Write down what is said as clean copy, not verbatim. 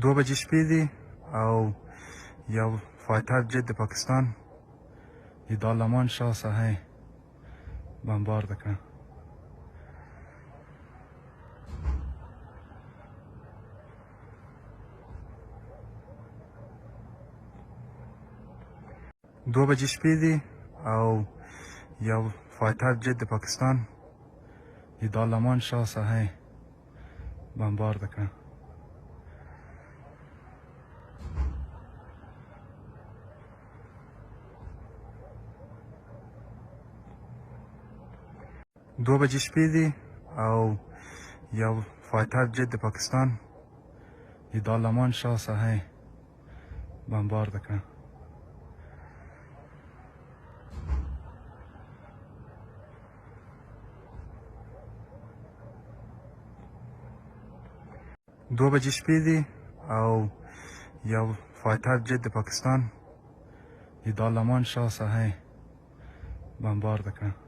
دو بجې شپې دي او یو فایټر جت د پاکستان د دارالامان شاه ساحه بمبارد کړه. دو بجې شپې دي او یو فایټر جت د پاکستان د دارالامان شاه ساحه بمبارد کړه. دو بجې شپې دي او یو فایټر جت د پاکستان د دارالامان شاه ساحه بمبارد کړه. دو بجې شپې دي او یو فایټر جت د پاکستان د دارالامان شاه ساحه بمبارد کړه.